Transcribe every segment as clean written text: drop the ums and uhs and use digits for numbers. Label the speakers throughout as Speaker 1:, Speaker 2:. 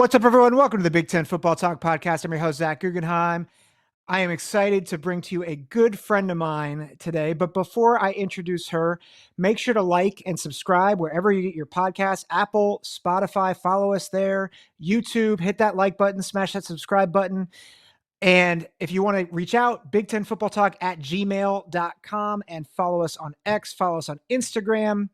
Speaker 1: What's up, everyone? Welcome to the Big Ten Football Talk Podcast. I'm your host, Zach Guggenheim. I am excited to bring to you a good friend of mine today. But before I introduce her, make sure to like and subscribe wherever you get your podcasts. Apple, Spotify, follow us there. YouTube, hit that like button, smash that subscribe button. And if you want to reach out, Big Ten Football Talk at gmail.com and follow us on X, follow us on Instagram.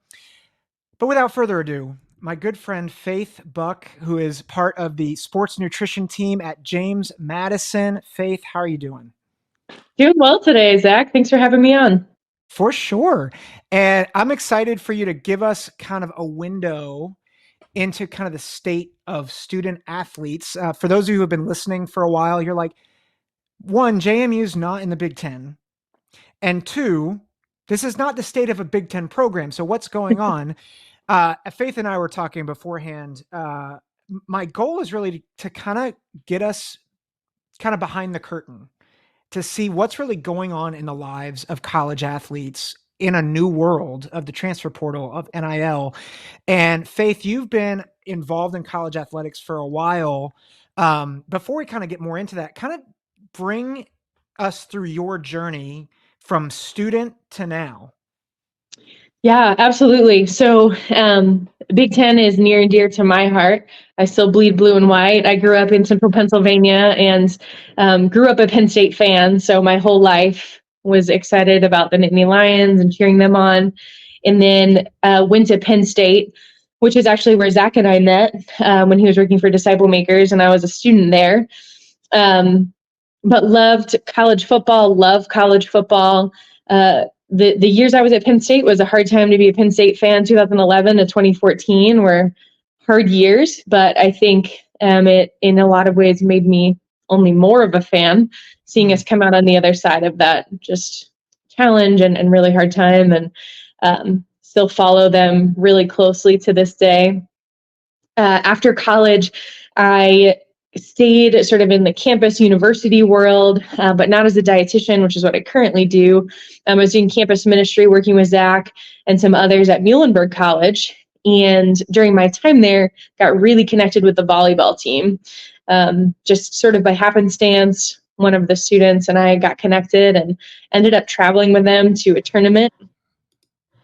Speaker 1: But without further ado, my good friend Faith Buck, who is part of the sports nutrition team at James Madison. Faith, how are you doing?
Speaker 2: Doing well today, Zach. Thanks for having me on.
Speaker 1: For sure. And I'm excited for you to give us kind of a window into kind of the state of student athletes. For those of you who have been listening for a while, you're like, one, JMU is not in the Big Ten. And two, this is not the state of a Big Ten program. So what's going on? Faith and I were talking beforehand. My goal is really to kind of get us kind of behind the curtain to see what's really going on in the lives of college athletes in a new world of the transfer portal of NIL. And Faith, you've been involved in college athletics for a while. Before we kind of get more into that, kind of bring us through your journey from student to now.
Speaker 2: Yeah, absolutely. So, Big Ten is near and dear to my heart. I still bleed blue and white. I grew up in central Pennsylvania and grew up a Penn State fan. So my whole life was excited about the Nittany Lions and cheering them on. And then went to Penn State, which is actually where Zach and I met when he was working for Disciple Makers, and I was a student there. But loved college football, love college football. The years I was at Penn State was a hard time to be a Penn State fan. 2011 to 2014 were hard years, but I think it in a lot of ways made me only more of a fan, seeing us come out on the other side of that just challenge and really hard time, and still follow them really closely to this day. After college, I stayed sort of in the campus university world, but not as a dietitian, which is what I currently do. I was doing campus ministry, working with Zach and some others at Muhlenberg College. And during my time there, got really connected with the volleyball team. Just sort of by happenstance, one of the students and I got connected and ended up traveling with them to a tournament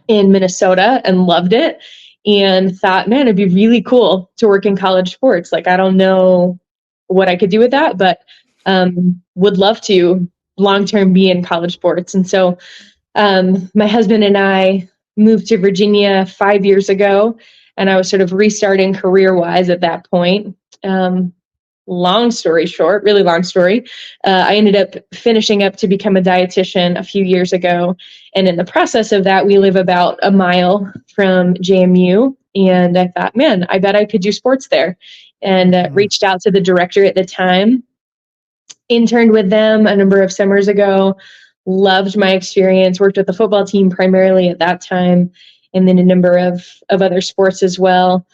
Speaker 2: in Minnesota and loved it. And thought, man, it'd be really cool to work in college sports. Like, I don't know what I could do with that, but would love to long-term be in college sports. And so my husband and I moved to Virginia 5 years ago, and I was sort of restarting career-wise at that point. Long story short, really long story, I ended up finishing up to become a dietitian a few years ago. And in the process of that, we live about a mile from JMU. And I thought, man, I bet I could do sports there. And reached out to the director at the time, interned with them a number of summers ago, loved my experience, worked with the football team primarily at that time, and then a number of other sports as well.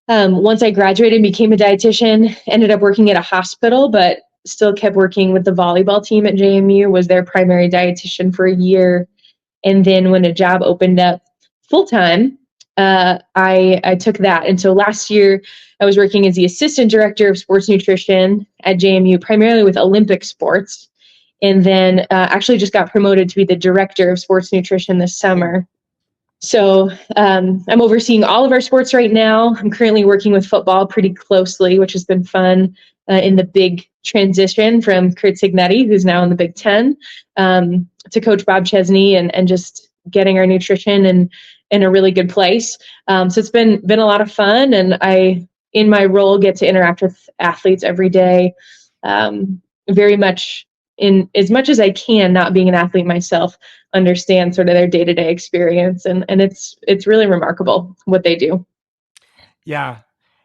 Speaker 2: Once I graduated, became a dietitian, ended up working at a hospital, but still kept working with the volleyball team at JMU, was their primary dietitian for a year. And then when a job opened up full-time, I took that. And so last year, I was working as the assistant director of sports nutrition at JMU, primarily with Olympic sports. And then actually just got promoted to be the director of sports nutrition this summer. So I'm overseeing all of our sports right now. I'm currently working with football pretty closely, which has been fun in the big transition from Kurt Signetti, who's now in the Big Ten, to Coach Bob Chesney, and just getting our nutrition in a really good place. So it's been a lot of fun, and I, in my role, get to interact with athletes every day, very much in as much as I can, not being an athlete myself, understand sort of their day-to-day experience. And it's really remarkable what they do.
Speaker 1: Yeah.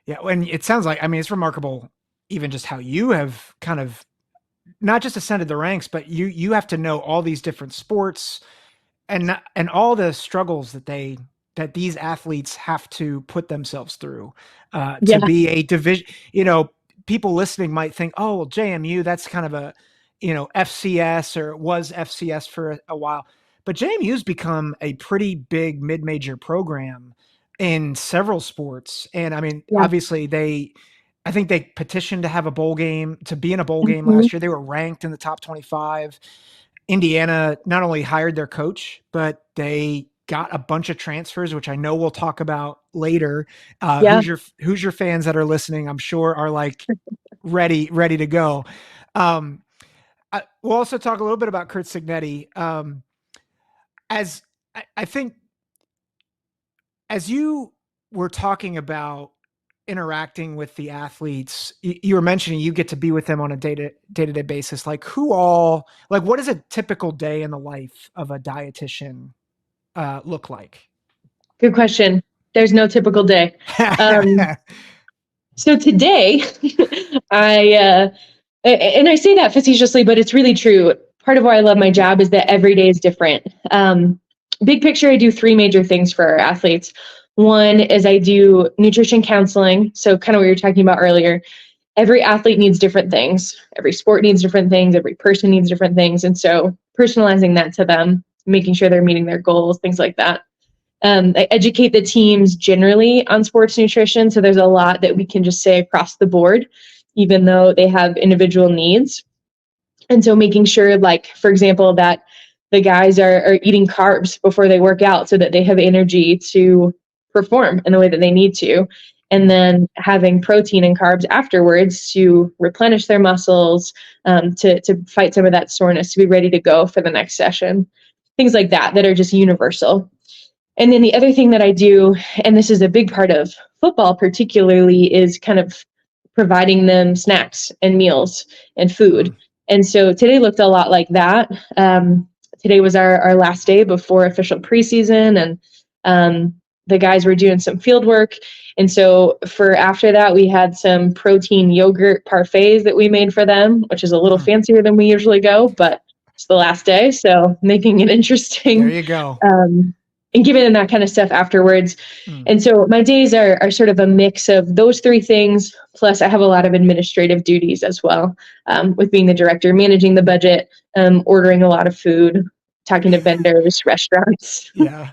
Speaker 1: Yeah. And it sounds like, I mean, it's remarkable even just how you have kind of not just ascended the ranks, but you have to know all these different sports and all the struggles that these athletes have to put themselves through to be a division. People listening might think, oh, well, JMU, that's kind of a, FCS, or it was FCS for a while, but JMU's become a pretty big mid-major program in several sports. And I mean, obviously I think they petitioned to have a bowl game, to be in a bowl game
Speaker 2: Mhm.
Speaker 1: last year. They were ranked in the top 25. Indiana not only hired their coach, but they got a bunch of transfers, which I know we'll talk about later.
Speaker 2: Yeah,
Speaker 1: Hoosier fans that are listening, I'm sure, are like ready to go. Um, we'll also talk a little bit about Kurt Signetti. As I think, as you were talking about interacting with the athletes, you were mentioning you get to be with them on a day-to-day basis. Like what is a typical day in the life of a dietitian look like?
Speaker 2: good question. There's no typical day. Um, so today, and I say that facetiously, but it's really true. Part of why I love my job is that every day is different. Big picture, I do three major things for our athletes. One is I do nutrition counseling. So kind of what you were talking about earlier. Every athlete needs different things. Every sport needs different things. Every person needs different things. And so personalizing that to them, making sure they're meeting their goals, things like that. I educate the teams generally on sports nutrition. So there's a lot that we can just say across the board, even though they have individual needs. And so making sure, like, for example, that the guys are eating carbs before they work out so that they have energy to perform in the way that they need to. And then having protein and carbs afterwards to replenish their muscles, to fight some of that soreness, to be ready to go for the next session. Things like that are just universal. And then the other thing that I do, and this is a big part of football particularly, is kind of providing them snacks and meals and food.
Speaker 1: Mm.
Speaker 2: And so today looked a lot like that. Today was our last day before official preseason, and the guys were doing some field work. And so for after that, we had some protein yogurt parfaits that we made for them, which is a little
Speaker 1: Mm.
Speaker 2: fancier than we usually go, but it's the last day. So making it
Speaker 1: There
Speaker 2: interesting.
Speaker 1: you go.
Speaker 2: And giving them that kind of stuff afterwards.
Speaker 1: Mm.
Speaker 2: And so my days are sort of a mix of those three things. Plus, I have a lot of administrative duties as well, with being the director, managing the budget, ordering a lot of food, talking to vendors, restaurants.
Speaker 1: Yeah.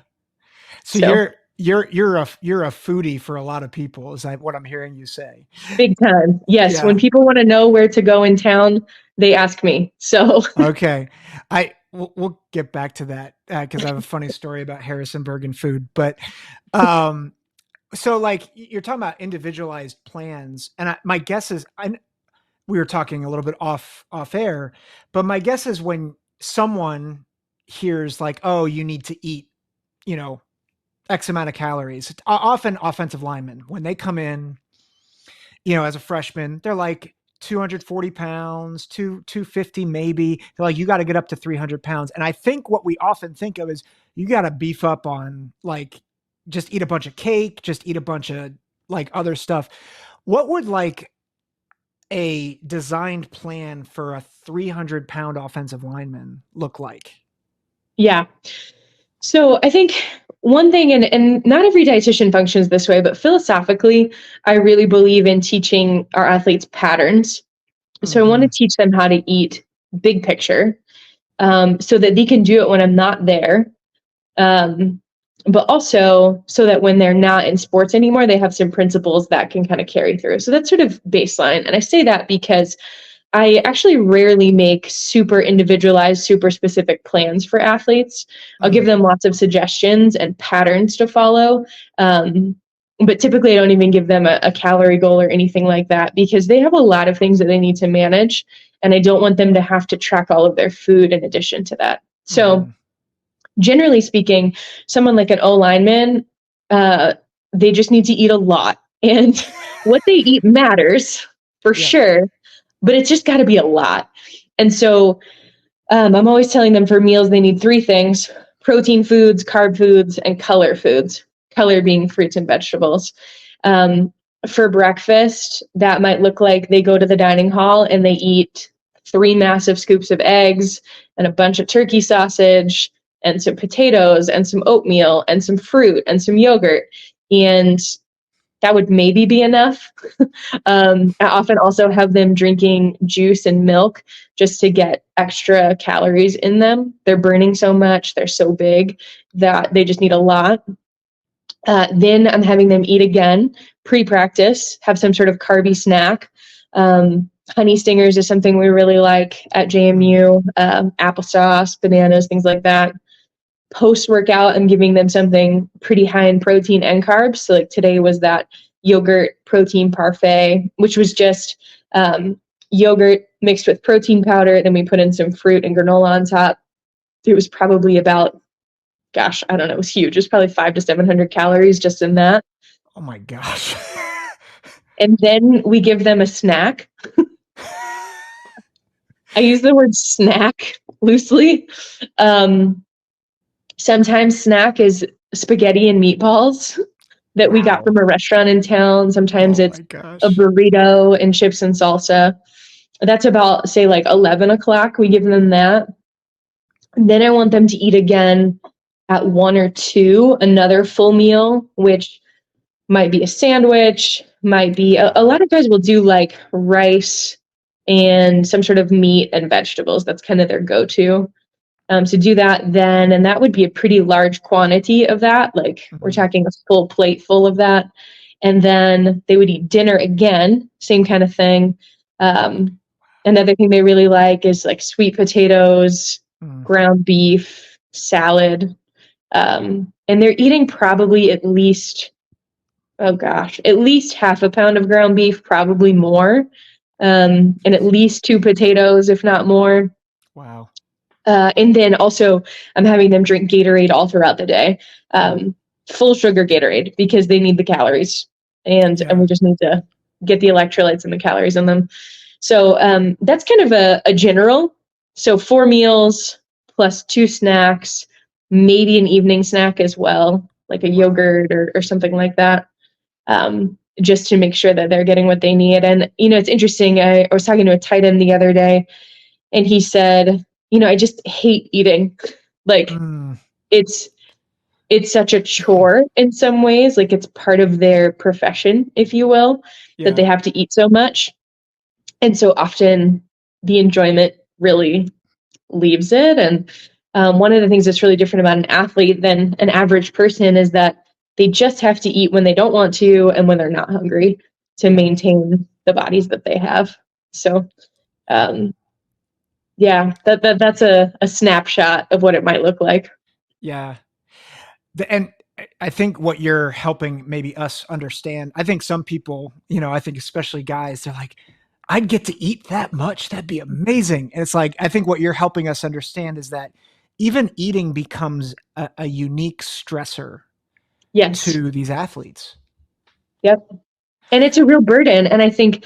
Speaker 1: So
Speaker 2: So
Speaker 1: you're a foodie for a lot of people. Is that what I'm hearing you say?
Speaker 2: big time. Yes. When
Speaker 1: Yeah.
Speaker 2: people want to know where to go in town, they ask me. So
Speaker 1: Okay. We'll get back to that because I have a funny story about Harrisonburg and food. But so like you're talking about individualized plans, and my guess is we were talking a little bit off air, but my guess is when someone hears like, oh, you need to eat, you know, X amount of calories, often offensive linemen, when they come in, as a freshman, they're like 240 pounds, 250 maybe. They're like, you got to get up to 300 pounds. And I think what we often think of is you got to beef up on like, just eat a bunch of cake, just eat a bunch of like other stuff. What would like a designed plan for a 300-pound offensive lineman look like?
Speaker 2: yeah. So I think one thing, and not every dietitian functions this way, but philosophically, I really believe in teaching our athletes patterns. So I want to
Speaker 1: Mm-hmm.
Speaker 2: teach them how to eat big picture, so that they can do it when I'm not there. But also so that when they're not in sports anymore, they have some principles that can kind of carry through. So that's sort of baseline. And I say that because I actually rarely make super individualized, super specific plans for athletes. I'll give
Speaker 1: Mm.
Speaker 2: them lots of suggestions and patterns to follow. But typically, I don't even give them a calorie goal or anything like that because they have a lot of things that they need to manage. And I don't want them to have to track all of their food in addition to that. So,
Speaker 1: Mm-hmm.
Speaker 2: generally speaking, someone like an O lineman, they just need to eat a lot. And what they eat matters for
Speaker 1: Yep.
Speaker 2: sure, but it's just got to be a lot. And so I'm always telling them for meals, they need three things: protein foods, carb foods, and color foods. Color being fruits and vegetables. Um, for breakfast, that might look like they go to the dining hall and they eat three massive scoops of eggs and a bunch of turkey sausage and some potatoes and some oatmeal and some fruit and some yogurt. And that would maybe be enough. I often also have them drinking juice and milk just to get extra calories in them. They're burning so much, they're so big that they just need a lot. Then I'm having them eat again pre-practice, have some sort of carby snack. Honey stingers is something we really like at JMU, applesauce, bananas, things like that. Post-workout, I'm giving them something pretty high in protein and carbs. So like today was that yogurt protein parfait, which was just yogurt mixed with protein powder. Then we put in some fruit and granola on top. It was probably about, gosh, I don't know, it was huge. It was probably 500 to 700 calories just in that.
Speaker 1: Oh my gosh.
Speaker 2: And then we give them a snack. I use the word snack loosely. Sometimes snack is spaghetti and meatballs that we got
Speaker 1: Wow.
Speaker 2: from a restaurant in town. Sometimes
Speaker 1: Oh
Speaker 2: it's
Speaker 1: my
Speaker 2: a
Speaker 1: gosh.
Speaker 2: burrito and chips and salsa. That's about, say, like 11 o'clock. We give them that. And then I want them to eat again at 1 or 2, another full meal, which might be a sandwich, might be a lot of guys will do like rice and some sort of meat and vegetables. That's kind of their go-to. So do that then, and that would be a pretty large quantity of that. Like we're
Speaker 1: Mhm.
Speaker 2: talking a full plate full of that. And then they would eat dinner again, same kind of thing. Another thing they really like is like sweet potatoes,
Speaker 1: Mm.
Speaker 2: ground beef, salad. And they're eating probably at least, oh gosh, at least half a pound of ground beef, probably more. And at least 2 potatoes, if not more.
Speaker 1: Wow.
Speaker 2: And then also, I'm having them drink Gatorade all throughout the day,
Speaker 1: Mm.
Speaker 2: full sugar Gatorade because they need the calories, and
Speaker 1: Yeah.
Speaker 2: we just need to get the electrolytes and the calories in them. So that's kind of a general. So 4 meals plus 2 snacks, maybe an evening snack as well, like a
Speaker 1: Wow.
Speaker 2: yogurt or something like that, just to make sure that they're getting what they need. And it's interesting. I was talking to a tight end the other day, and he said, I just hate eating. Like
Speaker 1: Mm.
Speaker 2: it's it's such a chore in some ways, like it's part of their profession, if you will, that
Speaker 1: Yeah.
Speaker 2: they have to eat so much. And so often the enjoyment really leaves it. And one of the things that's really different about an athlete than an average person is that they just have to eat when they don't want to and when they're not hungry to
Speaker 1: Yeah.
Speaker 2: maintain the bodies that they have. So um, yeah, that's a snapshot of what it might look like.
Speaker 1: Yeah. And I think what you're helping maybe us understand, I think some people, I think especially guys, they're like, I'd get to eat that much. That'd be amazing. And it's like, I think what you're helping us understand is that even eating becomes a unique stressor
Speaker 2: Yes.
Speaker 1: to these athletes.
Speaker 2: Yep. And it's a real burden. And I think,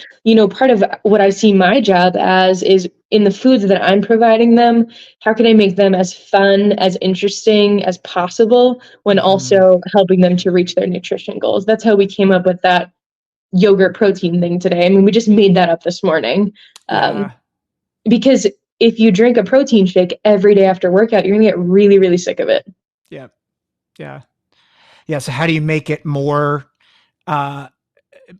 Speaker 2: part of what I see my job as is in the foods that I'm providing them, how can I make them as fun, as interesting as possible when
Speaker 1: Mm-hmm.
Speaker 2: also helping them to reach their nutrition goals? That's how we came up with that yogurt protein thing today. I mean, we just made that up this morning.
Speaker 1: Yeah.
Speaker 2: Because if you drink a protein shake every day after workout, you're going to get really, really sick of it.
Speaker 1: Yeah. Yeah. Yeah. So how do you make it uh,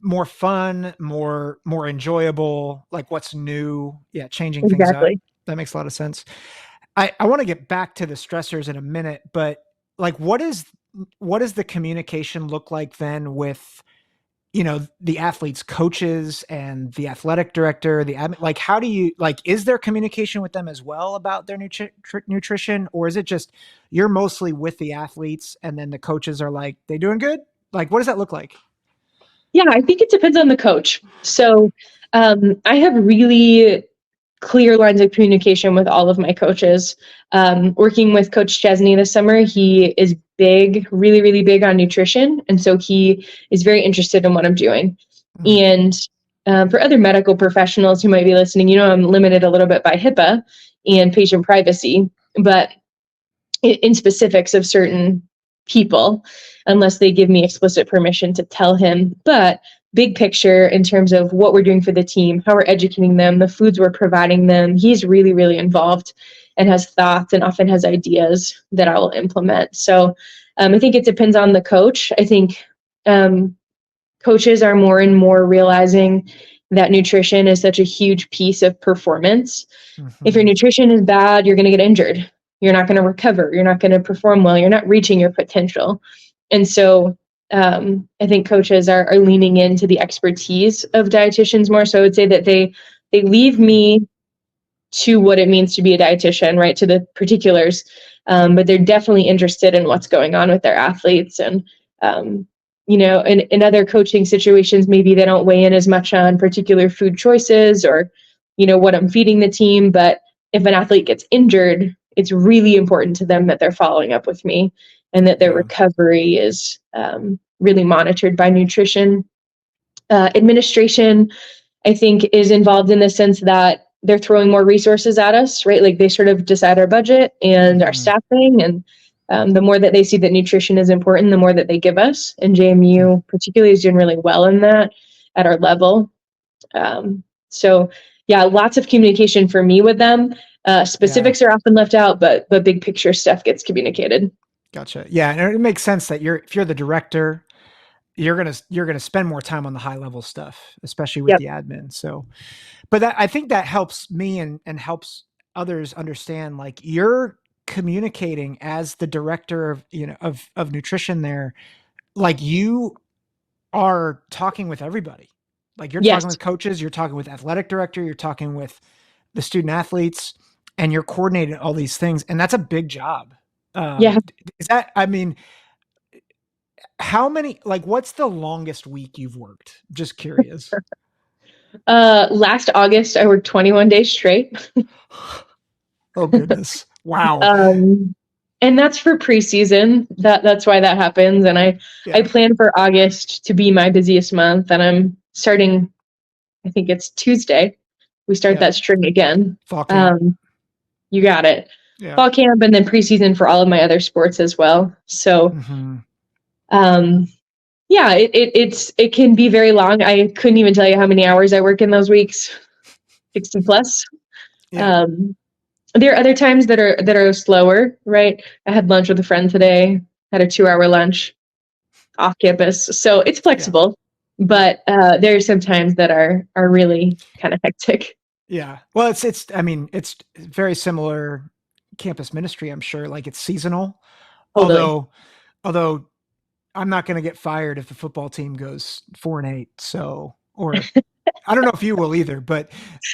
Speaker 1: more fun, more enjoyable, like what's new? Yeah, changing things up.
Speaker 2: Exactly.
Speaker 1: That makes a lot of sense. I want to get back to the stressors in a minute, but like what does the communication look like then with the athletes coaches and the athletic director, like how do you like is there communication with them as well about their nutrition, or is it just you're mostly with the athletes and then the coaches are like they doing good? Like what does that look like?
Speaker 2: Yeah, I think it depends on the coach. So I have really clear lines of communication with all of my coaches. Working with Coach Chesney this summer, he is big, really, really big on nutrition. And so he is very interested in what I'm doing.
Speaker 1: Mm,
Speaker 2: And for other medical professionals who might be listening, I'm limited a little bit by HIPAA and patient privacy. But in specifics of certain people unless they give me explicit permission to tell him. But big picture in terms of what we're doing for the team, how we're educating them, the foods we're providing them, he's really, really involved and has thoughts and often has ideas that I will implement. So I think it depends on the coach. I think coaches are more and more realizing that nutrition is such a huge piece of performance. If your
Speaker 1: mhm.
Speaker 2: nutrition is bad, you're going to get injured. You're not going to recover. You're not going to perform well. You're not reaching your potential. And so I think coaches are leaning into the expertise of dietitians more. So I would say that they leave me to what it means to be a dietitian, right, to the particulars. But they're definitely interested in what's going on with their athletes. And, in other coaching situations, maybe they don't weigh in as much on particular food choices or, what I'm feeding the team. But if an athlete gets injured, it's really important to them that they're following up with me and that their
Speaker 1: Yeah.
Speaker 2: recovery is really monitored by nutrition. Administration, I think, is involved in the sense that they're throwing more resources at us, right? Like they sort of decide our budget and our
Speaker 1: Mm-hmm.
Speaker 2: staffing. And the more that they see that nutrition is important, the more that they give us. And
Speaker 1: Mm-hmm.
Speaker 2: JMU particularly is doing really well in that at our level. So yeah, lots of communication for me with them.
Speaker 1: Yeah.
Speaker 2: Specifics are often left out, but big picture stuff gets communicated.
Speaker 1: Gotcha. Yeah. And it makes sense that if you're the director, you're gonna spend more time on the high level stuff, especially with
Speaker 2: Yep.
Speaker 1: the admin. So, but I think that helps me and helps others understand, like, you're communicating as the director of of nutrition there, like you are talking with everybody. Like you're talking
Speaker 2: Yes.
Speaker 1: with coaches, you're talking with athletic director, you're talking with the student athletes, and you're coordinating all these things, and that's a big job.
Speaker 2: Yeah.
Speaker 1: Is that? I mean, how many? Like, what's the longest week you've worked? Just curious.
Speaker 2: Last August, I worked 21 days straight.
Speaker 1: Oh goodness! Wow.
Speaker 2: Um, and that's for preseason. That's why that happens. And I
Speaker 1: Yeah.
Speaker 2: plan for August to be my busiest month. And I'm starting, I think it's Tuesday. We start
Speaker 1: Yeah.
Speaker 2: that string again.
Speaker 1: Fall camp.
Speaker 2: Um, you got it.
Speaker 1: Yeah.
Speaker 2: Fall camp and then preseason for all of my other sports as well. So
Speaker 1: Hmm.
Speaker 2: um, yeah, it can be very long. I couldn't even tell you how many hours I work in those weeks, 60 plus.
Speaker 1: Yeah.
Speaker 2: Um, there are other times that are slower, right? I had lunch with a friend today, had a 2-hour lunch off campus. So it's
Speaker 1: Yeah.
Speaker 2: flexible,
Speaker 1: Yeah.
Speaker 2: but there are some times that are really kind of hectic.
Speaker 1: Yeah. Well, it's. I mean, it's very similar campus ministry. I'm sure. Like it's seasonal.
Speaker 2: Totally.
Speaker 1: Although I'm not going to get fired if the football team goes 4-8. So, or I don't know if you will either, but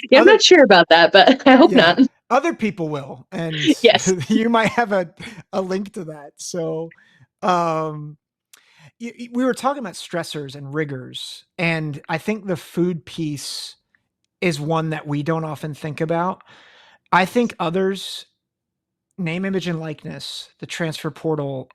Speaker 2: Yeah, I'm
Speaker 1: other,
Speaker 2: not sure about that, but I hope
Speaker 1: yeah,
Speaker 2: not.
Speaker 1: other people will, and
Speaker 2: Yes.
Speaker 1: you might have a link to that. So, um, we were talking about stressors and rigors, and I think the food piece is one that we don't often think about. I think others, name, image, and likeness, the transfer portal,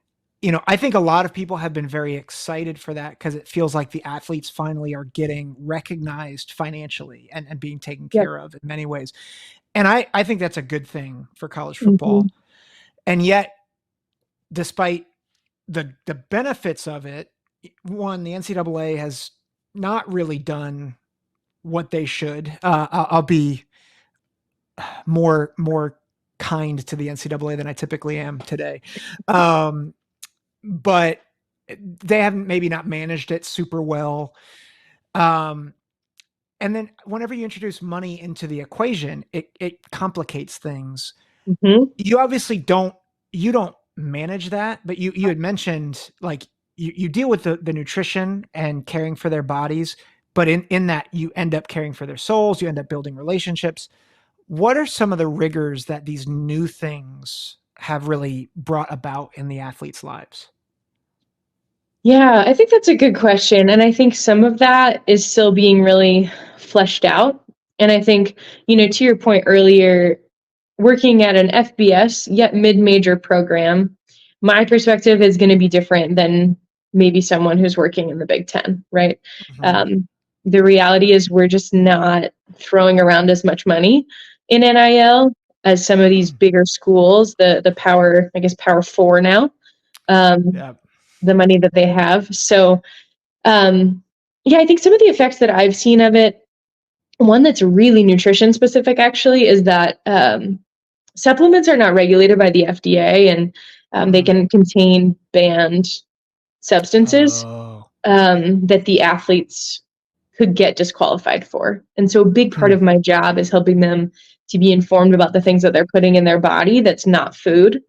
Speaker 1: I think a lot of people have been very excited for that because it feels like the athletes finally are getting recognized financially and being taken
Speaker 2: Yep.
Speaker 1: care of in many ways. And I think that's a good thing for college
Speaker 2: Hmm.
Speaker 1: football. And yet, despite the benefits of it, one, the NCAA has not really done what they should. I'll be more kind to the NCAA than I typically am today. Um, but they haven't maybe not managed it super well. Um, and then whenever you introduce money into the equation, it complicates things.
Speaker 2: Hmm.
Speaker 1: You obviously don't manage that, but you had mentioned, like, you deal with the nutrition and caring for their bodies, but in that you end up caring for their souls, you end up building relationships. What are some of the rigors that these new things have really brought about in the athletes' lives?
Speaker 2: Yeah, I think that's a good question. And I think some of that is still being really fleshed out. And I think, to your point earlier, working at an FBS, yet mid-major program, my perspective is going to be different than maybe someone who's working in the Big Ten, right?
Speaker 1: Mhm.
Speaker 2: Um, the reality is we're just not throwing around as much money in NIL as some of these
Speaker 1: Mm.
Speaker 2: bigger schools, the power, I guess, power four now, um,
Speaker 1: Yeah.
Speaker 2: the money that they have. So, um, yeah, I think some of the effects that I've seen of it, one that's really nutrition specific actually, is that supplements are not regulated by the FDA, and they
Speaker 1: Mhm.
Speaker 2: can contain banned substances
Speaker 1: Oh.
Speaker 2: that the athletes could get disqualified for. And so, a big part
Speaker 1: Hmm.
Speaker 2: of my job is helping them to be informed about the things that they're putting in their body that's not food.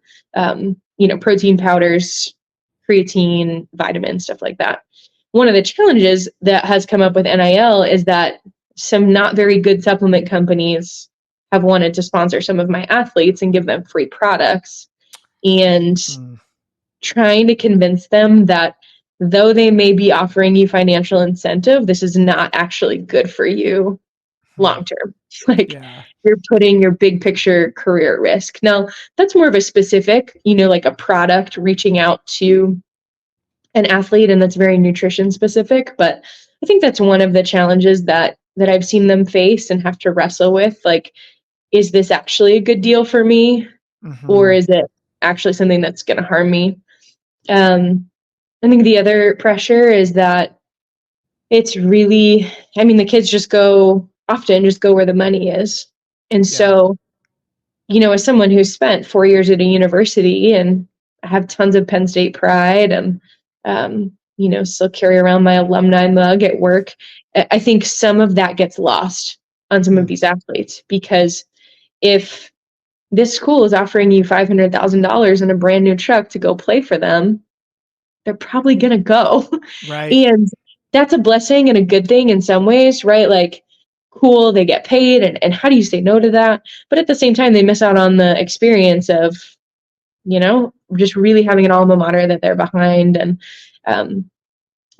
Speaker 2: Protein powders, creatine, vitamins, stuff like that. One of the challenges that has come up with NIL is that some not very good supplement companies have wanted to sponsor some of my athletes and give them free products. And
Speaker 1: Mm,
Speaker 2: trying to convince them that though they may be offering you financial incentive, this is not actually good for you
Speaker 1: mm,
Speaker 2: long term. Like
Speaker 1: yeah.
Speaker 2: you're putting your big picture career at risk. Now, that's more of a specific, like a product reaching out to an athlete, and that's very nutrition specific. But I think that's one of the challenges that I've seen them face and have to wrestle with. Like, is this actually a good deal for me, or
Speaker 1: Hmm.
Speaker 2: is it actually something that's going to harm me? I think the other pressure is that it's really, I mean, the kids just go where the money is. And
Speaker 1: Yeah.
Speaker 2: so, as someone who's spent 4 years at a university and I have tons of Penn State pride and, still carry around my alumni mug at work, I think some of that gets lost on some of
Speaker 1: Mm,
Speaker 2: these athletes because if this school is offering you $500,000 in a brand new truck to go play for them, they're probably going to go.
Speaker 1: right.
Speaker 2: And that's a blessing and a good thing in some ways, right? Like, cool, they get paid. And how do you say no to that? But at the same time, they miss out on the experience of, just really having an alma mater that they're behind. And um,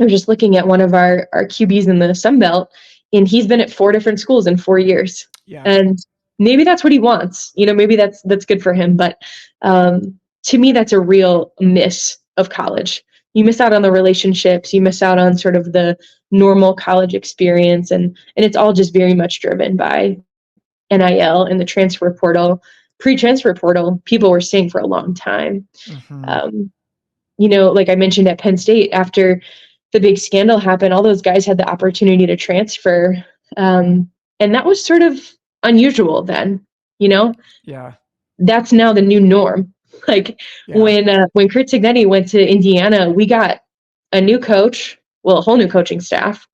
Speaker 2: I'm just looking at one of our QBs in the Sun Belt, and he's been at 4 different schools in 4 years.
Speaker 1: Yeah.
Speaker 2: And maybe that's what he wants. Maybe that's good for him. But to me, that's a real miss of college. You miss out on the relationships. You miss out on sort of the normal college experience, and it's all just very much driven by NIL and the transfer portal. Pre-transfer portal, people were staying for a long time.
Speaker 1: Hmm.
Speaker 2: Um, like I mentioned at Penn State, after the big scandal happened, all those guys had the opportunity to transfer. And that was sort of unusual then, you know,
Speaker 1: Yeah.
Speaker 2: that's now the new norm. Like
Speaker 1: Yeah.
Speaker 2: when Kurt Signetti went to Indiana, we got a new coach, well, a whole new coaching staff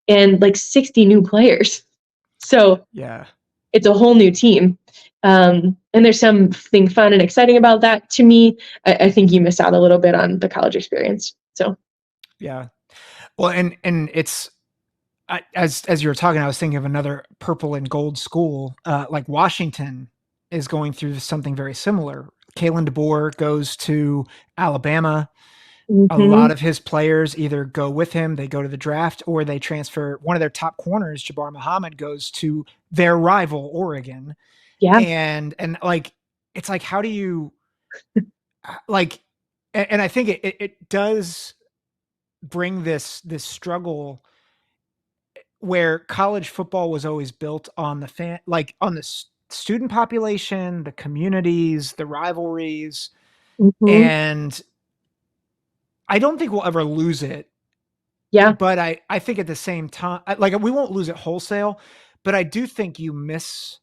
Speaker 2: and like 60 new players. So
Speaker 1: Yeah.
Speaker 2: it's a whole new team. And there's something fun and exciting about that. To me, I think you miss out a little bit on the college experience. So
Speaker 1: Yeah. Well, and it's as you were talking, I was thinking of another purple and gold school, like Washington is going through something very similar. Kalen DeBoer goes to Alabama. A lot
Speaker 2: mhm.
Speaker 1: of his players either go with him, they go to the draft, or they transfer. One of their top corners, Jabbar Muhammad, goes to their rival, Oregon.
Speaker 2: Yeah,
Speaker 1: And like, it's like, how do you like? And I think it does bring this struggle where college football was always built on the like on the student population, the communities, the rivalries,
Speaker 2: mhm.
Speaker 1: and I don't think we'll ever lose it.
Speaker 2: Yeah,
Speaker 1: But I think at the same time, like we won't lose it wholesale, but I do think you miss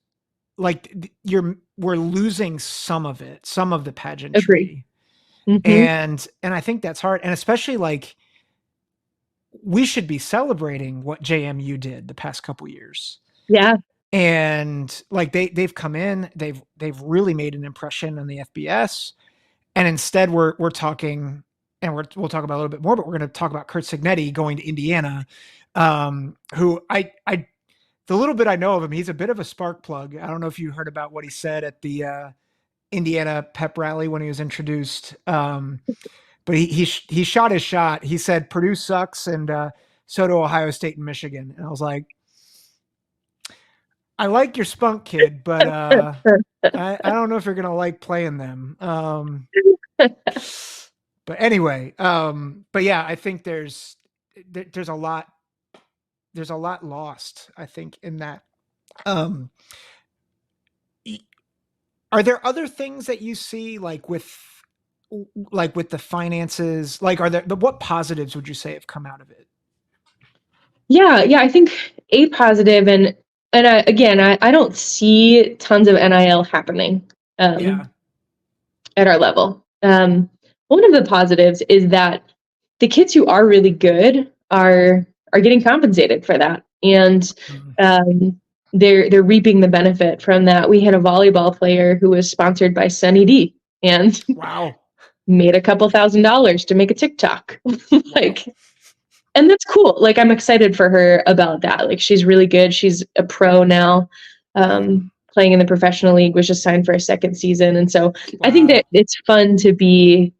Speaker 1: like we're losing some of it, some of the
Speaker 2: agree.
Speaker 1: pageantry,
Speaker 2: Mhm.
Speaker 1: and I think that's hard, and especially like we should be celebrating what JMU did the past couple years.
Speaker 2: Yeah,
Speaker 1: And like they've come in, they've really made an impression on the FBS, and instead we're talking, and we'll talk about a little bit more, but we're going to talk about Kurt Signetti going to Indiana, who I the little bit I know of him, he's a bit of a spark plug. I don't know if you heard about what he said at the Indiana pep rally when he was introduced, but he shot his shot. He said Purdue sucks, and so do Ohio State and Michigan, and I was like, I like your spunk, kid, but I don't know if you're gonna like playing them. But anyway, but yeah, I think there's there's a lot lost. I think in that. Um, are there other things that you see like with the finances? Like, are there what positives would you say have come out of it?
Speaker 2: yeah. I think a positive, and again, I don't see tons of NIL happening
Speaker 1: Yeah.
Speaker 2: at our level. One of the positives is that the kids who are really good are getting compensated for that, and
Speaker 1: Mhm.
Speaker 2: they're reaping the benefit from that. We had a volleyball player who was sponsored by Sunny D, and
Speaker 1: Wow.
Speaker 2: made a couple $1,000s to make a TikTok. Like, and that's cool. Like, I'm excited for her about that. Like, she's really good. She's a pro now, playing in the professional league, was just signed for a second season. And so I think
Speaker 1: Wow.
Speaker 2: that it's fun to be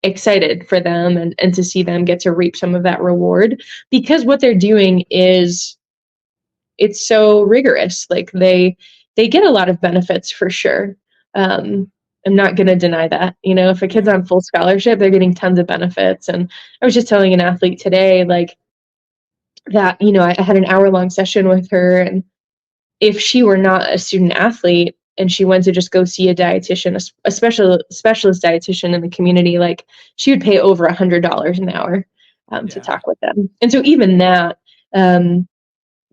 Speaker 2: excited for them, and to see them get to reap some of that reward, because what they're doing is, it's so rigorous. Like, they get a lot of benefits for sure. I'm not going to deny that. You know, if a kid's
Speaker 1: Yeah.
Speaker 2: on full scholarship, they're getting tons of benefits. And I was just telling an athlete today, like, that, you know, I had an hour-long session with her, and if she were not a student athlete and she went to just go see a dietitian, a specialist dietitian in the community, like, she would pay over $100 an hour, to
Speaker 1: Yeah.
Speaker 2: talk with them. And so even that,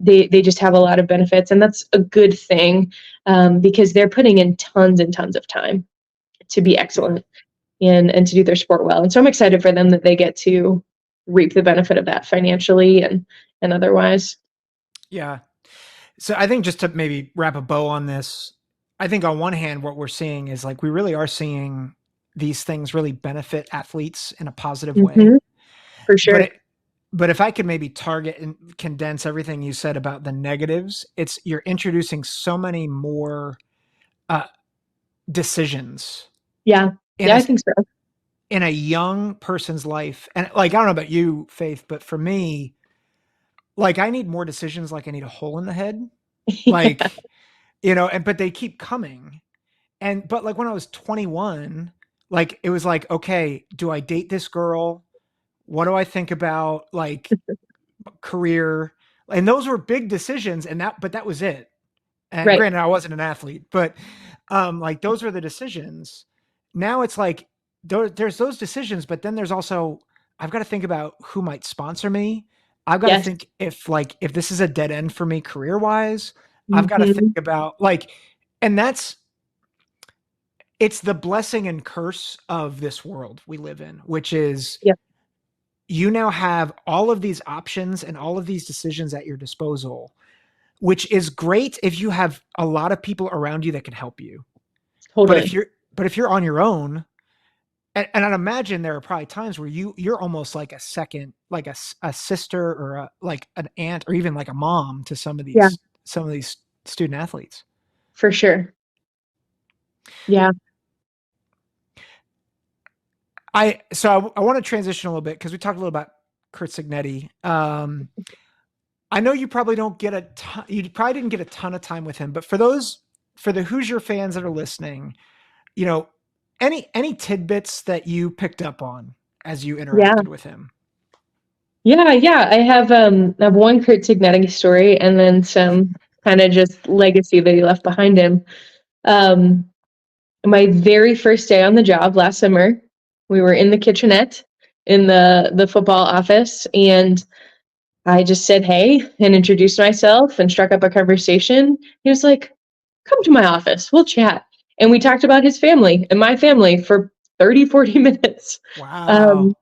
Speaker 2: they just have a lot of benefits, and that's a good thing, because they're putting in tons and tons of time to be
Speaker 1: Yeah.
Speaker 2: excellent, and to do their sport well. And so I'm excited for them that they get to reap the benefit of that financially and otherwise.
Speaker 1: Yeah. So I think just to maybe wrap a bow on this, I think on one hand, what we're seeing is like we really are seeing these things really benefit athletes in a positive way.
Speaker 2: Hmm. For
Speaker 1: But
Speaker 2: sure.
Speaker 1: it, but if I could maybe target and condense everything you said about the negatives, it's you're introducing so many more uh, decisions
Speaker 2: Yeah.
Speaker 1: in
Speaker 2: Yeah,
Speaker 1: a
Speaker 2: I think so.
Speaker 1: in a young person's life. And like I don't know about you, Faith, but for me, like I need more decisions. Like I need a hole in the head.
Speaker 2: Yeah.
Speaker 1: Like and but they keep coming. And but like when I was 21, like it was like, okay, do I date this girl? What do I think about like career? And those were big decisions and that was it. And
Speaker 2: Right.
Speaker 1: granted I wasn't an athlete, but like those were the decisions. Now it's like there's those decisions, but then there's also I've got to think about who might sponsor me. I've got to
Speaker 2: Yes.
Speaker 1: think if this is a dead end for me career-wise. I've got to think
Speaker 2: Hmm.
Speaker 1: about like and that's it's the blessing and curse of this world we live in, which is
Speaker 2: Yep.
Speaker 1: you now have all of these options and all of these decisions at your disposal, which is great if you have a lot of people around you that can help you. But if
Speaker 2: Totally.
Speaker 1: you're on your own, and I'd imagine there are probably times where you're almost like a second, like a sister or like an aunt or even like a mom to
Speaker 2: Yeah,
Speaker 1: some of these student athletes.
Speaker 2: for sure. Yeah.
Speaker 1: I want to transition a little bit because we talked a little about Kurt Signetti. I know you probably don't get you probably didn't get a ton of time with him, but for the Hoosier fans that are listening, you know, any tidbits that you picked up on as you
Speaker 2: Yeah.
Speaker 1: interacted with him?
Speaker 2: Yeah. I have one Kurt Signetti story, and then some kind of just legacy that he left behind him. Um, my very first day on the job last summer, we were in the kitchenette in the football office, and I just said hey and introduced myself and struck up a conversation. He was like, "Come to my office, we'll chat." And we talked about his family and my family for 30, 40 minutes.
Speaker 1: Wow.
Speaker 2: Um,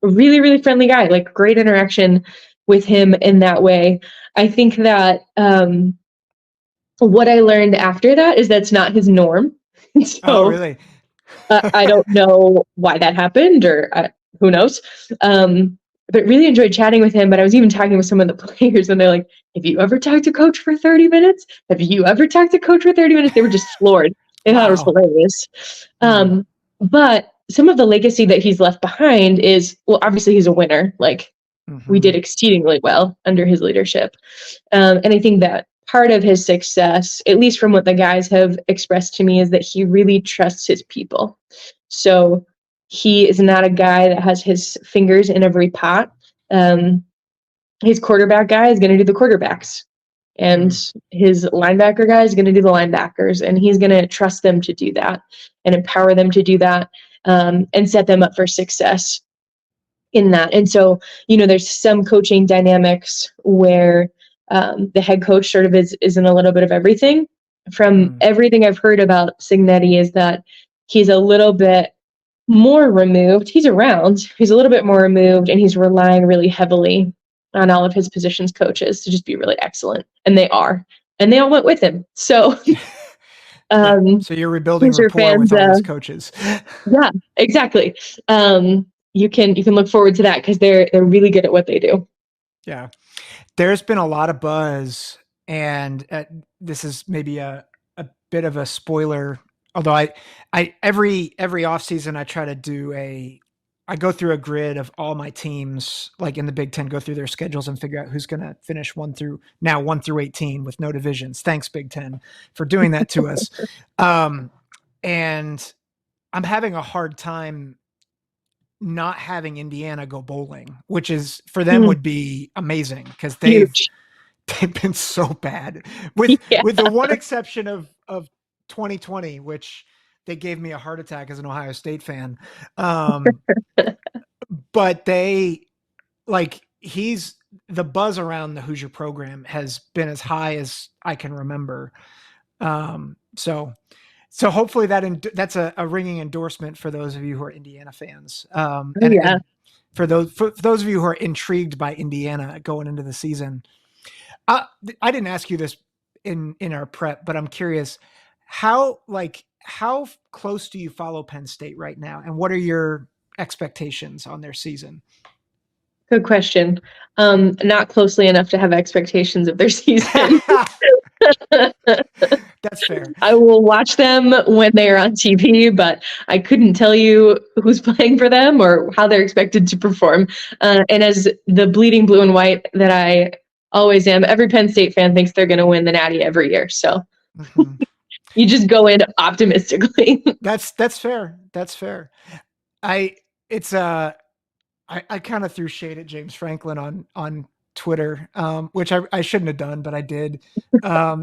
Speaker 2: really, really friendly guy, like great interaction with him in that way. I think that what I learned after that is that's not his norm.
Speaker 1: Oh,
Speaker 2: So
Speaker 1: really?
Speaker 2: I don't know why that happened, or who knows. But really enjoyed chatting with him. But I was even talking with some of the players, and they're like, "Have you ever talked to coach for 30 minutes? Have you ever talked to coach for 30 minutes?" They were just floored. They thought it was
Speaker 1: Wow.
Speaker 2: hilarious.
Speaker 1: Hmm.
Speaker 2: But some of the legacy that he's left behind is, well, obviously he's a winner. Like, we did
Speaker 1: Hmm.
Speaker 2: exceedingly well under his leadership. And I think that part of his success, at least from what the guys have expressed to me, is that he really trusts his people. So he is not a guy that has his fingers in every pot. Um, his quarterback guy is going to do the quarterbacks, and
Speaker 1: Hmm.
Speaker 2: his linebacker guy is going to do the linebackers, and he's going to trust them to do that and empower them to do that, and set them up for success in that. And so, there's some coaching dynamics where the head coach sort of is in a little bit of everything. From
Speaker 1: Hmm.
Speaker 2: everything I've heard about Signetti is that he's a little bit more removed. He's around, he's a little bit more removed, and he's relying really heavily on all of his positions coaches to just be really excellent. And they are. And they all went with him. So
Speaker 1: Yeah.
Speaker 2: Um,
Speaker 1: So you're rebuilding
Speaker 2: Hoosier
Speaker 1: rapport with
Speaker 2: fans,
Speaker 1: all these coaches.
Speaker 2: yeah, exactly. You can look forward to that because they're really good at what they do.
Speaker 1: Yeah. There's been a lot of buzz, and this is maybe a bit of a spoiler. Although I every off season I try to I go through a grid of all my teams, like in the Big Ten, go through their schedules and figure out who's going to finish 1 through 18 with no divisions. Thanks, Big Ten, for doing that to us. And I'm having a hard time not having Indiana go bowling, which is for them
Speaker 2: Mm,
Speaker 1: would be amazing because
Speaker 2: huge.
Speaker 1: they've been so bad
Speaker 2: Yeah.
Speaker 1: with the one exception of 2020, which they gave me a heart attack as an Ohio State fan. Um, but they he's the buzz around the Hoosier program has been as high as I can remember. So hopefully that's a ringing endorsement for those of you who are Indiana fans.
Speaker 2: Oh, yeah.
Speaker 1: And for those of you who are intrigued by Indiana going into the season, uh, I didn't ask you this in our prep, but I'm curious how close do you follow Penn State right now, and what are your expectations on their season?
Speaker 2: Good question. Not closely enough to have expectations of their season.
Speaker 1: That's fair.
Speaker 2: I will watch them when they are on TV, but I couldn't tell you who's playing for them or how they're expected to perform. And as the bleeding blue and white that I always am, every Penn State fan thinks they're going to win the Natty every year. So
Speaker 1: Mhm.
Speaker 2: you just go in optimistically.
Speaker 1: That's fair. That's fair. I it's I kind of threw shade at James Franklin on Twitter, which I shouldn't have done, but I did.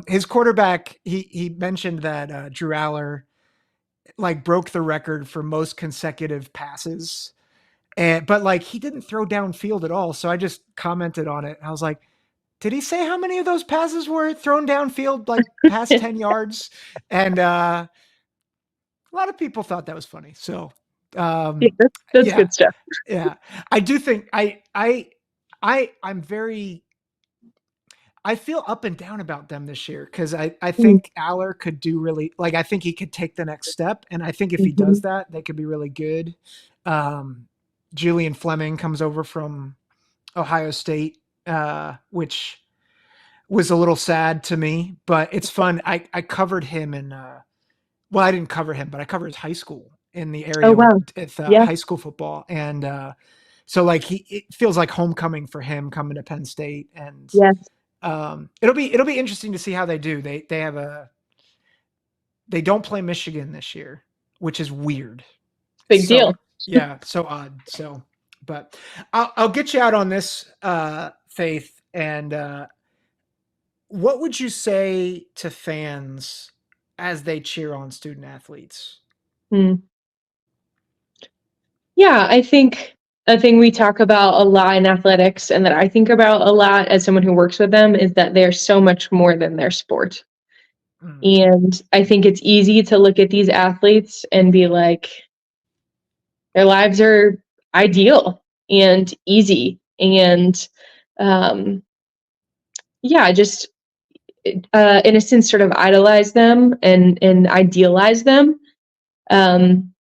Speaker 1: His quarterback, he mentioned that Drew Aller like broke the record for most consecutive passes, and but like he didn't throw downfield at all. So I just commented on it. I was like, did he say how many of those passes were thrown downfield, like past 10 yards? And a lot of people thought that was funny. So
Speaker 2: Yeah,
Speaker 1: um,
Speaker 2: that's
Speaker 1: yeah,
Speaker 2: good stuff.
Speaker 1: yeah, I do think I'm very I feel up and down about them this year because I think Aller could do really like I think he could take the next step, and I think if he
Speaker 2: Mm-hmm.
Speaker 1: does that, they could be really good. Um, Julian Fleming comes over from Ohio State, which was a little sad to me, but it's fun. I covered him in well, I didn't cover him, but I covered his high school in the
Speaker 2: Oh,
Speaker 1: area with
Speaker 2: wow. Yeah.
Speaker 1: high school football, and so like it feels like homecoming for him coming to Penn State, and
Speaker 2: Yes.
Speaker 1: it'll be interesting to see how they do. They don't play Michigan this year, which is weird.
Speaker 2: Big
Speaker 1: So
Speaker 2: deal.
Speaker 1: yeah, so odd. So, but I'll get you out on this, Faith. And what would you say to fans as they cheer on student athletes?
Speaker 2: Mm. Yeah, I think a thing we talk about a lot in athletics and that I think about a lot as someone who works with them is that they're so much more than their sport.
Speaker 1: Mm,
Speaker 2: And I think it's easy to look at these athletes and be like, their lives are ideal and easy. And um, yeah, just in a sense, sort of idolize them and idealize them. Um,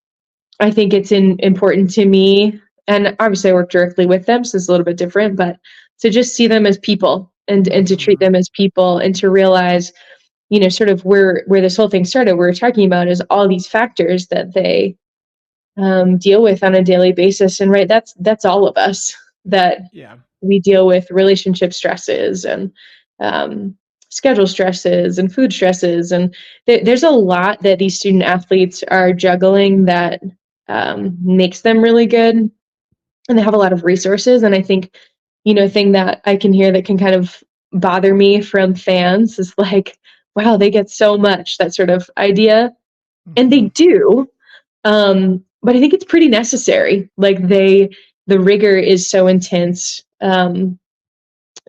Speaker 2: I think it's important to me, and obviously I work directly with them, so it's a little bit different, but to just see them as people and to treat
Speaker 1: mhm,
Speaker 2: them as people and to realize, sort of where this whole thing started, we're talking about is all these factors that they deal with on a daily basis. And right, that's all of us that
Speaker 1: yeah.
Speaker 2: we deal with relationship stresses and um, schedule stresses and food stresses. And there's a lot that these student athletes are juggling that makes them really good. And they have a lot of resources. And I think, thing that I can hear that can kind of bother me from fans is like, wow, they get so much, that sort of idea. And they
Speaker 1: Mhm,
Speaker 2: do. But I think it's pretty necessary. Like the rigor is so intense.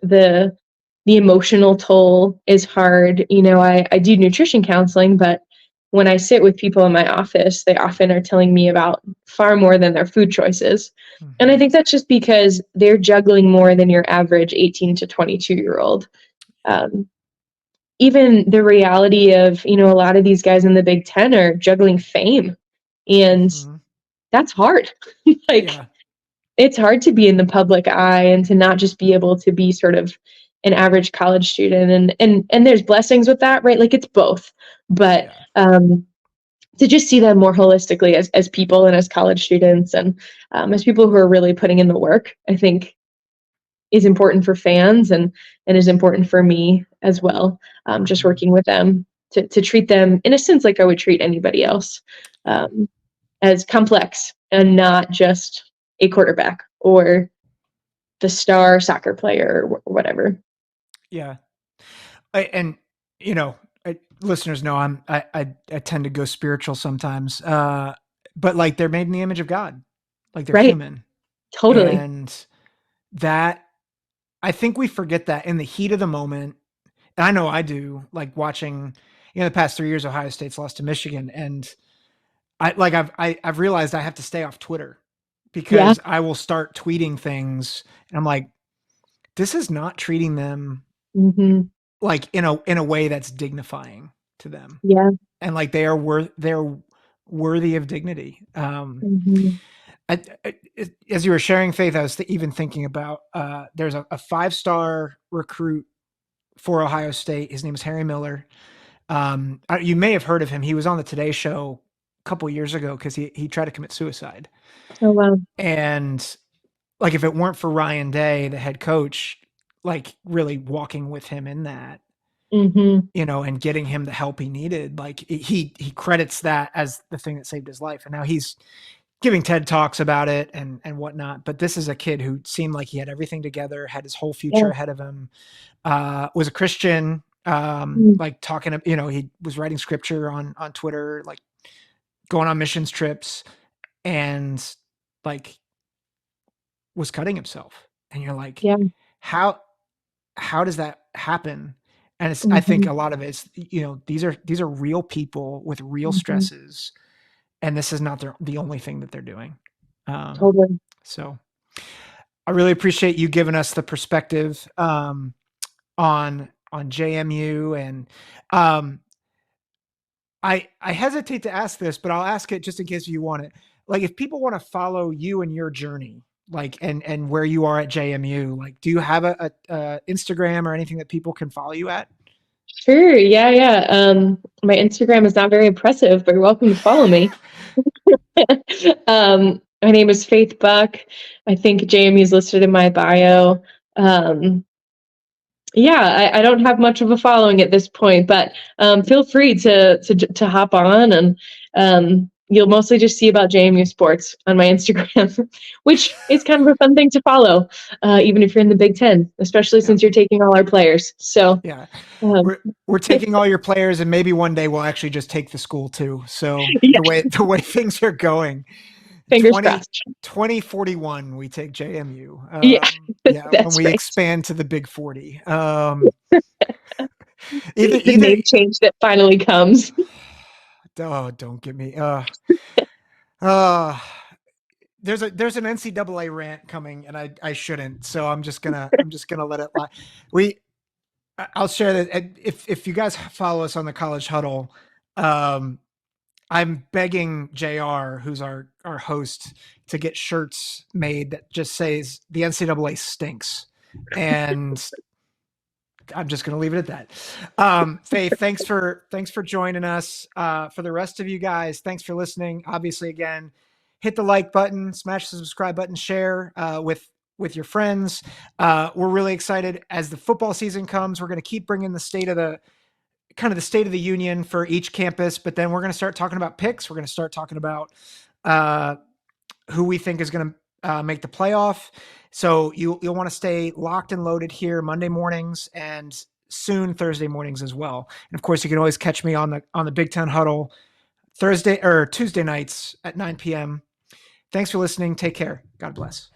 Speaker 2: The the emotional toll is hard. I do nutrition counseling, but when I sit with people in my office, they often are telling me about far more than their food choices. And I
Speaker 1: mhm.
Speaker 2: think that's just because they're juggling more than your average 18 to 22-year-old. Um, even the reality of, a lot of these guys in the Big Ten are juggling fame, and
Speaker 1: Mhm.
Speaker 2: that's hard. Like,
Speaker 1: Yeah.
Speaker 2: it's hard to be in the public eye and to not just be able to be sort of an average college student, and there's blessings with that, right? Like, it's both, but
Speaker 1: Yeah.
Speaker 2: to just see them more holistically as people and as college students, and as people who are really putting in the work, I think is important for fans, and is important for me as well. Just
Speaker 1: Mhm.
Speaker 2: working with them to treat them in a sense like I would treat anybody else,
Speaker 1: Yeah.
Speaker 2: um, as complex and not just a quarterback or the star soccer player or whatever.
Speaker 1: Yeah. And you know, listeners know I tend to go spiritual sometimes. But like they're made in the image of God. Like they're
Speaker 2: Right.
Speaker 1: human.
Speaker 2: Totally.
Speaker 1: And that I think we forget that in the heat of the moment. And I know I do, like watching, the past 3 years Ohio State's lost to Michigan. And I've realized I have to stay off Twitter
Speaker 2: Yeah.
Speaker 1: because I will start tweeting things and I'm like, this is not treating them
Speaker 2: Hmm.
Speaker 1: like in a way that's dignifying to them.
Speaker 2: Yeah.
Speaker 1: And like they're worthy of dignity.
Speaker 2: Hmm.
Speaker 1: As you were sharing, Faith, I was even thinking about there's a 5-star recruit for Ohio State. His name is Harry Miller. You may have heard of him. He was on the Today Show a couple years ago because he tried to commit suicide.
Speaker 2: Oh, wow.
Speaker 1: And like if it weren't for Ryan Day, the head coach, like really walking with him in that,
Speaker 2: Hmm.
Speaker 1: and getting him the help he needed, like he credits that as the thing that saved his life. And now he's giving TED Talks about it and whatnot. But this is a kid who seemed like he had everything together, had his whole
Speaker 2: Yeah.
Speaker 1: future ahead of him, was a Christian,
Speaker 2: Mm.
Speaker 1: like talking, he was writing scripture on Twitter, like going on missions trips and like was cutting himself. And you're like,
Speaker 2: Yeah.
Speaker 1: how, how does that happen? And I think
Speaker 2: Hmm.
Speaker 1: a lot of it's, these are real people with real
Speaker 2: Hmm.
Speaker 1: stresses, and this is not the only thing that they're doing. Um,
Speaker 2: Totally.
Speaker 1: so I really appreciate you giving us the perspective on JMU, and um, I hesitate to ask this, but I'll ask it just in case you want it. Like, if people want to follow you and your journey, like and where you are at JMU, like, do you have a Instagram or anything that people can follow you at?
Speaker 2: Sure. Yeah. Yeah. My Instagram is not very impressive, but you're welcome to follow me. My name is Faith Buck. I think JMU is listed in my bio. Um, yeah, I don't have much of a following at this point, but feel free to hop on, and you'll mostly just see about JMU sports on my Instagram, which is kind of a fun thing to follow, even if you're in the Big Ten, especially
Speaker 1: Yeah,
Speaker 2: since you're taking all our players. So,
Speaker 1: yeah.
Speaker 2: um,
Speaker 1: We're taking all your players, and maybe one day we'll actually just take the school too. So
Speaker 2: yeah,
Speaker 1: the way things are going,
Speaker 2: fingers
Speaker 1: 20
Speaker 2: crossed.
Speaker 1: 2041, we take JMU.
Speaker 2: Yeah,
Speaker 1: Yeah, when
Speaker 2: that's
Speaker 1: we
Speaker 2: right.
Speaker 1: expand to the Big 40. Either
Speaker 2: The
Speaker 1: either
Speaker 2: name change that finally comes.
Speaker 1: oh, don't get me. Uh there's an NCAA rant coming, and I shouldn't. So I'm just gonna let it lie. We I'll share that if you guys follow us on the College Huddle, um, I'm begging JR, who's our host, to get shirts made that just says the NCAA stinks, and I'm just going to leave it at that. Faith, thanks for joining us. For the rest of you guys, thanks for listening. Obviously, again, hit the like button, smash the subscribe button, share with your friends. We're really excited as the football season comes. We're going to keep bringing the state of the union for each campus, but then we're going to start talking about picks. We're going to start talking about uh, who we think is going to make the playoff. So you'll want to stay locked and loaded here Monday mornings and soon Thursday mornings as well. And of course, you can always catch me on the Big Ten Huddle Thursday or Tuesday nights at 9 p.m. Thanks for listening. Take care. God bless.